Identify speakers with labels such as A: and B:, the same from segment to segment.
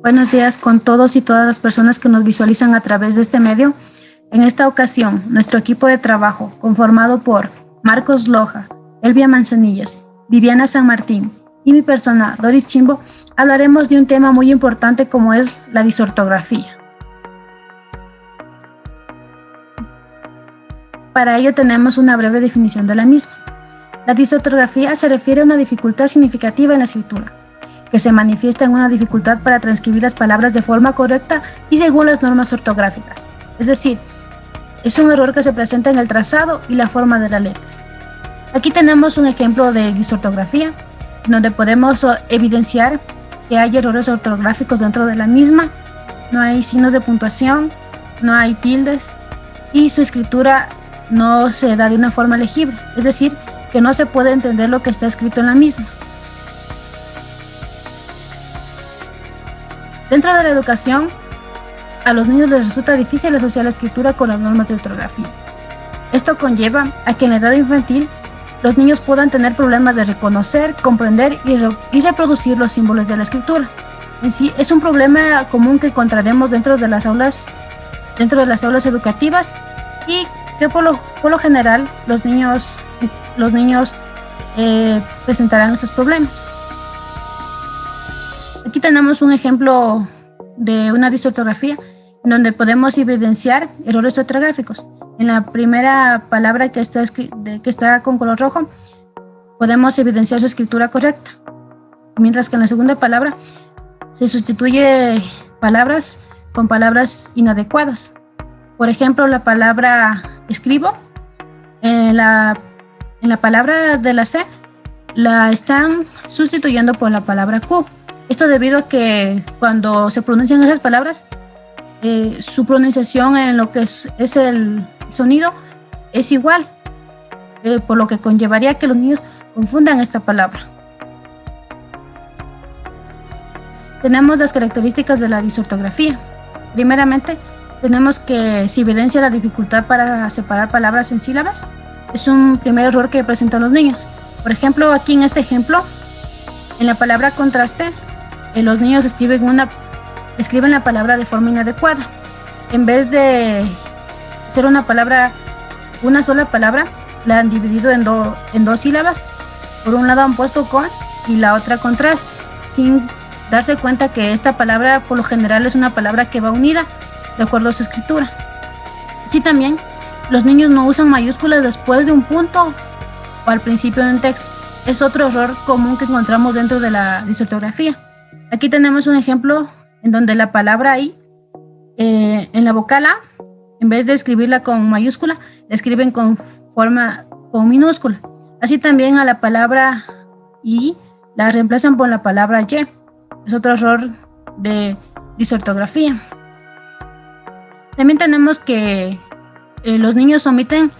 A: Buenos días con todos y todas las personas que nos visualizan a través de este medio. En esta ocasión, nuestro equipo de trabajo, conformado por Marcos Loja, Elvia Manzanillas, Viviana San Martín y mi persona, Doris Chimbo, hablaremos de un tema muy importante como es la disortografía. Para ello tenemos una breve definición de la misma. La disortografía se refiere a una dificultad significativa en la escritura, que se manifiesta en una dificultad para transcribir las palabras de forma correcta y según las normas ortográficas. Es decir, es un error que se presenta en el trazado y la forma de la letra. Aquí tenemos un ejemplo de disortografía, donde podemos evidenciar que hay errores ortográficos dentro de la misma, no hay signos de puntuación, no hay tildes y su escritura no se da de una forma legible, es decir, que no se puede entender lo que está escrito en la misma. Dentro de la educación, a los niños les resulta difícil asociar la escritura con las normas de ortografía. Esto conlleva a que en la edad infantil los niños puedan tener problemas de reconocer, comprender y reproducir los símbolos de la escritura. En sí, es un problema común que encontraremos dentro de las aulas educativas y que por lo general los niños presentarán estos problemas. Aquí tenemos un ejemplo de una disortografía en donde podemos evidenciar errores ortográficos. En la primera palabra que está con color rojo, podemos evidenciar su escritura correcta, mientras que en la segunda palabra se sustituye palabras con palabras inadecuadas. Por ejemplo, la palabra escribo, en la palabra de la C, la están sustituyendo por la palabra Q. Esto debido a que cuando se pronuncian esas palabras, su pronunciación en lo que es el sonido es igual, por lo que conllevaría que los niños confundan esta palabra. Tenemos las características de la disortografía. Primeramente, tenemos que se evidencia la dificultad para separar palabras en sílabas. Es un primer error que presentan los niños. Por ejemplo, aquí en este ejemplo, en la palabra contraste, los niños escriben la palabra de forma inadecuada. En vez de ser una sola palabra, la han dividido en dos sílabas. Por un lado han puesto con y la otra contraste, sin darse cuenta que esta palabra por lo general es una palabra que va unida de acuerdo a su escritura. Así también, los niños no usan mayúsculas después de un punto o al principio de un texto. Es otro error común que encontramos dentro de la disortografía. Aquí tenemos un ejemplo en donde la palabra I, en la vocal A, en vez de escribirla con mayúscula, la escriben con minúscula. Así también a la palabra I la reemplazan por la palabra Y. Es otro error de disortografía. También tenemos que los niños omiten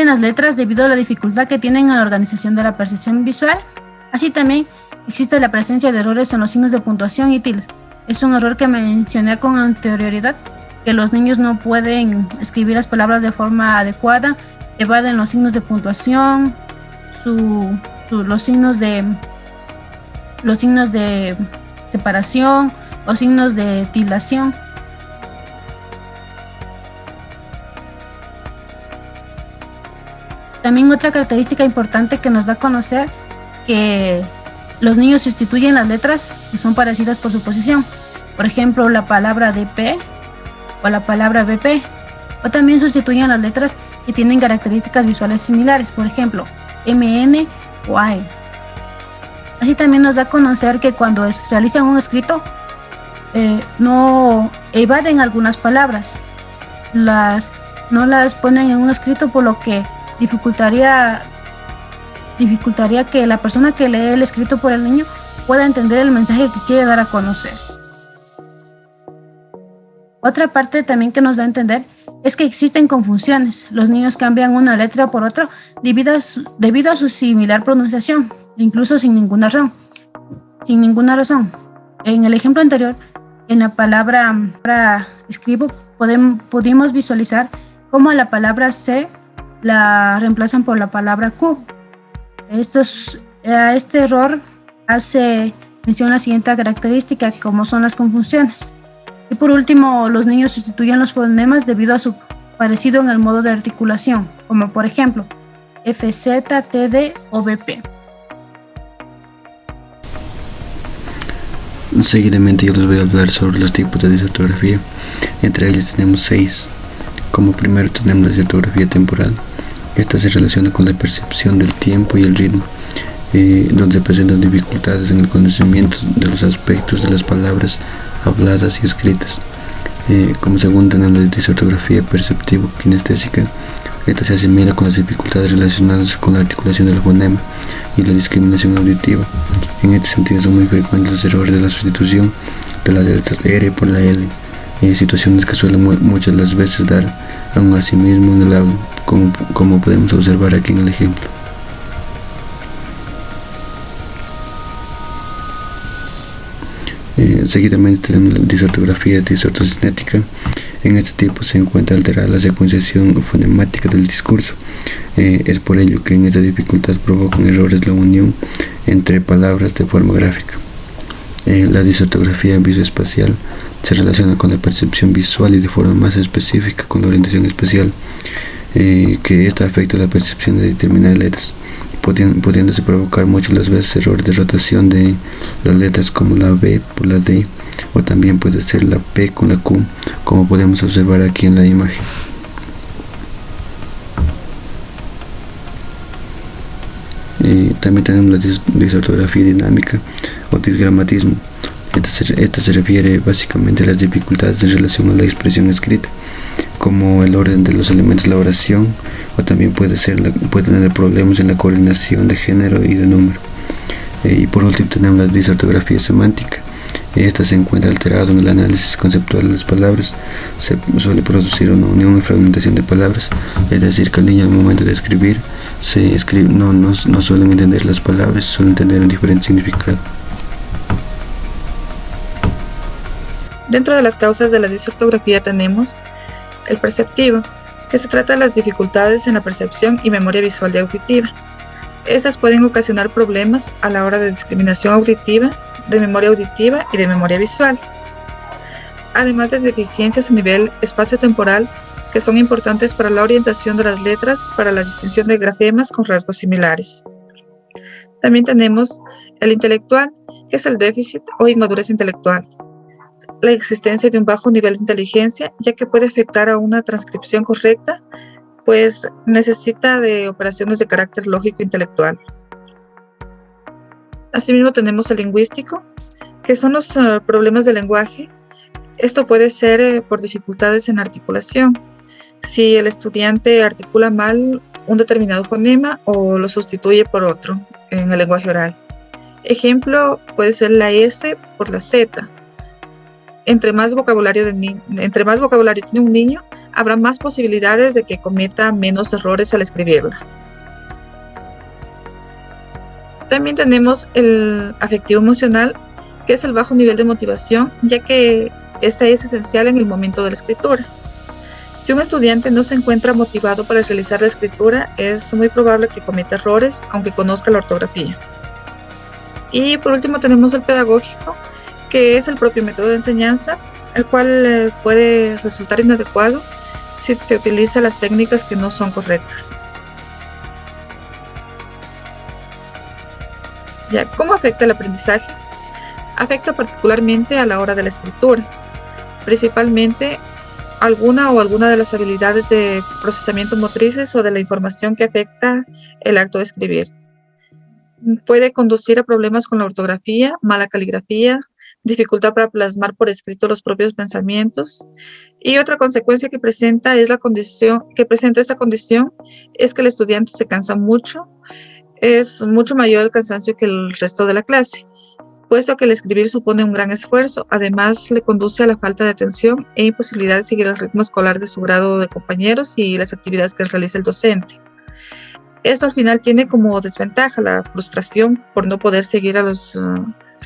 A: las letras debido a la dificultad que tienen en la organización de la percepción visual. Así también existe la presencia de errores en los signos de puntuación y tildes. Es un error que mencioné con anterioridad, que los niños no pueden escribir las palabras de forma adecuada, evaden los signos de puntuación, los signos de separación o signos de tildación. También otra característica importante que nos da a conocer que los niños sustituyen las letras que son parecidas por su posición. Por ejemplo, la palabra DP o la palabra BP. O también sustituyen las letras que tienen características visuales similares. Por ejemplo, MN o AE. Así también nos da a conocer que cuando realizan un escrito, no evaden algunas palabras. No las ponen en un escrito, por lo que dificultaría que la persona que lee el escrito por el niño pueda entender el mensaje que quiere dar a conocer. Otra parte también que nos da a entender es que existen confusiones. Los niños cambian una letra por otra debido a su similar pronunciación, incluso sin ninguna razón. En el ejemplo anterior, en la palabra escribo, pudimos visualizar cómo la palabra C la reemplazan por la palabra Q. Este error hace menciona la siguiente característica, como son las confusiones. Y por último, los niños sustituyen los fonemas debido a su parecido en el modo de articulación, como por ejemplo, FZ, TD o BP.
B: Seguidamente yo les voy a hablar sobre los tipos de disortografía. Entre ellos tenemos 6. Como primero tenemos la disortografía temporal. Esta se relaciona con la percepción del tiempo y el ritmo, donde se presentan dificultades en el conocimiento de los aspectos de las palabras habladas y escritas. Como segundo tenemos la disortografía perceptivo-kinestésica. Esta se asimila con las dificultades relacionadas con la articulación del fonema y la discriminación auditiva. En este sentido son muy frecuentes los errores de la sustitución de las letras R por la L, situaciones que suelen muchas las veces dar a un asimismo en el habla, como podemos observar aquí en el ejemplo. Seguidamente tenemos la disortografía disortocinética. En este tipo se encuentra alterada la secuenciación fonemática del discurso. Es por ello que en esta dificultad provocan errores la unión entre palabras de forma gráfica. La disortografía visoespacial se relaciona con la percepción visual y de forma más específica con la orientación espacial, que esta afecta la percepción de determinadas letras, pudiéndose provocar muchas las veces errores de rotación de las letras como la B por la D, o también puede ser la P con la Q, como podemos observar aquí en la imagen. También tenemos la disortografía dinámica o disgramatismo. Esta se refiere básicamente a las dificultades en relación a la expresión escrita, como el orden de los elementos de la oración, o también puede tener problemas en la coordinación de género y de número. Y por último tenemos la disortografía semántica. Esta se encuentra alterada en el análisis conceptual de las palabras. Se suele producir una unión y fragmentación de palabras, es decir, que el niño al momento de escribir no suelen entender las palabras, suelen tener un diferente significado.
C: Dentro de las causas de la disortografía tenemos el perceptivo, que se trata de las dificultades en la percepción y memoria visual y auditiva. Estas pueden ocasionar problemas a la hora de discriminación auditiva, de memoria auditiva y de memoria visual, además de deficiencias a nivel espacio-temporal que son importantes para la orientación de las letras, para la distinción de grafemas con rasgos similares. También tenemos el intelectual, que es el déficit o inmadurez intelectual, la existencia de un bajo nivel de inteligencia, ya que puede afectar a una transcripción correcta, pues necesita de operaciones de carácter lógico-intelectual. Asimismo tenemos el lingüístico, que son los problemas del lenguaje. Esto puede ser por dificultades en articulación, si el estudiante articula mal un determinado fonema o lo sustituye por otro en el lenguaje oral. Ejemplo puede ser la S por la Z. Entre más vocabulario tiene un niño, habrá más posibilidades de que cometa menos errores al escribirla. También tenemos el afectivo emocional, que es el bajo nivel de motivación, ya que esta es esencial en el momento de la escritura. Si un estudiante no se encuentra motivado para realizar la escritura, es muy probable que cometa errores, aunque conozca la ortografía. Y por último tenemos el pedagógico, que es el propio método de enseñanza, el cual puede resultar inadecuado si se utilizan las técnicas que no son correctas. ¿Cómo afecta el aprendizaje? Afecta particularmente a la hora de la escritura, principalmente alguna de las habilidades de procesamiento motrices o de la información que afecta el acto de escribir. Puede conducir a problemas con la ortografía, mala caligrafía, dificultad para plasmar por escrito los propios pensamientos. Y otra consecuencia que presenta esta condición es que el estudiante se cansa mucho, es mucho mayor el cansancio que el resto de la clase, puesto que el escribir supone un gran esfuerzo. Además, le conduce a la falta de atención e imposibilidad de seguir el ritmo escolar de su grado de compañeros y las actividades que realiza el docente. Esto al final tiene como desventaja la frustración por no poder seguir a los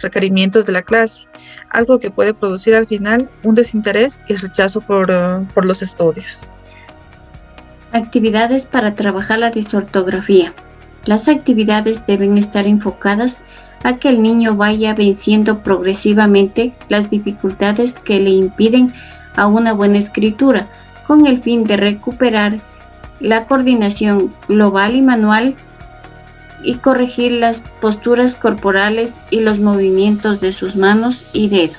C: requerimientos de la clase, algo que puede producir al final un desinterés y rechazo por los estudios.
D: Actividades para trabajar la disortografía. Las actividades deben estar enfocadas a que el niño vaya venciendo progresivamente las dificultades que le impiden a una buena escritura, con el fin de recuperar la coordinación global y manual y corregir las posturas corporales y los movimientos de sus manos y dedos.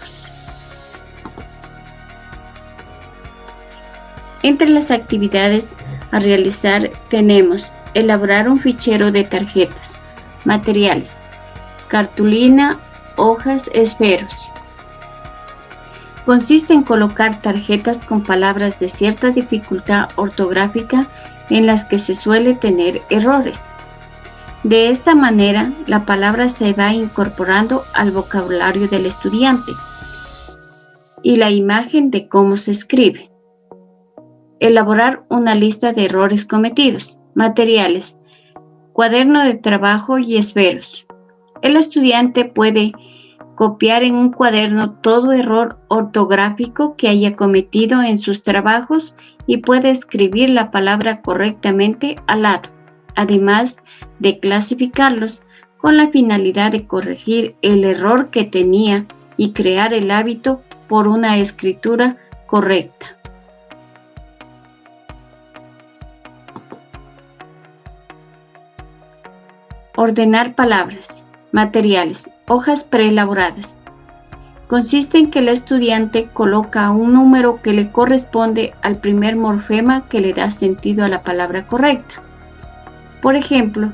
D: Entre las actividades a realizar tenemos elaborar un fichero de tarjetas, materiales, cartulina, hojas, esferos. Consiste en colocar tarjetas con palabras de cierta dificultad ortográfica en las que se suele tener errores. De esta manera, la palabra se va incorporando al vocabulario del estudiante y la imagen de cómo se escribe. Elaborar una lista de errores cometidos. Materiales, cuaderno de trabajo y esferos. El estudiante puede copiar en un cuaderno todo error ortográfico que haya cometido en sus trabajos y puede escribir la palabra correctamente al lado, además de clasificarlos con la finalidad de corregir el error que tenía y crear el hábito por una escritura correcta. Ordenar palabras, materiales, hojas preelaboradas. Consiste en que el estudiante coloca un número que le corresponde al primer morfema que le da sentido a la palabra correcta. Por ejemplo,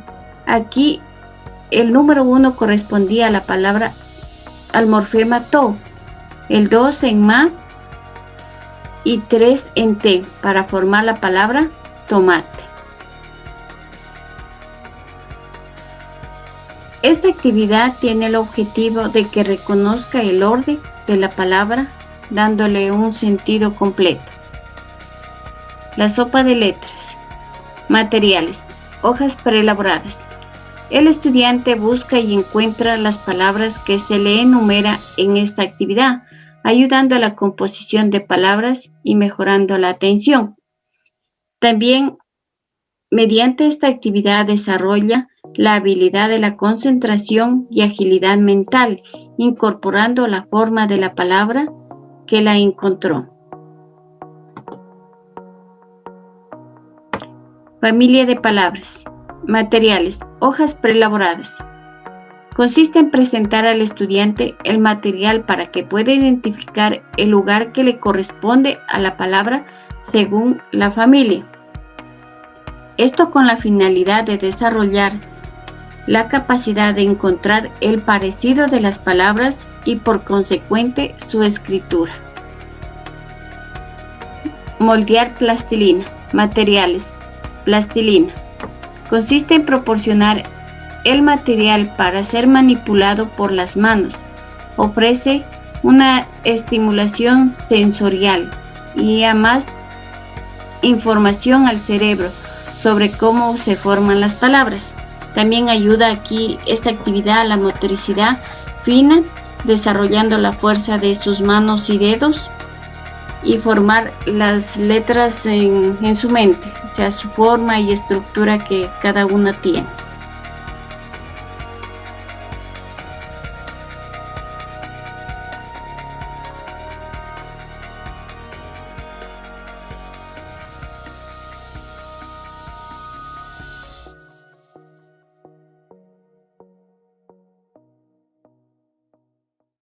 D: aquí el número 1 correspondía a la palabra, al morfema to, el 2 en ma y 3 en te para formar la palabra tomate. Esta actividad tiene el objetivo de que reconozca el orden de la palabra, dándole un sentido completo. La sopa de letras. Materiales, hojas preelaboradas. El estudiante busca y encuentra las palabras que se le enumera en esta actividad, ayudando a la composición de palabras y mejorando la atención. También, mediante esta actividad desarrolla la habilidad de la concentración y agilidad mental, incorporando la forma de la palabra que la encontró. Familia de palabras. Materiales, hojas preelaboradas. Consiste en presentar al estudiante el material para que pueda identificar el lugar que le corresponde a la palabra según la familia. Esto con la finalidad de desarrollar la capacidad de encontrar el parecido de las palabras y por consecuente su escritura. Moldear plastilina. Materiales, plastilina. Consiste en proporcionar el material para ser manipulado por las manos. Ofrece una estimulación sensorial y además información al cerebro sobre cómo se forman las palabras. También ayuda aquí esta actividad a la motricidad fina, desarrollando la fuerza de sus manos y dedos y formar las letras en su mente, o sea, su forma y estructura que cada una tiene.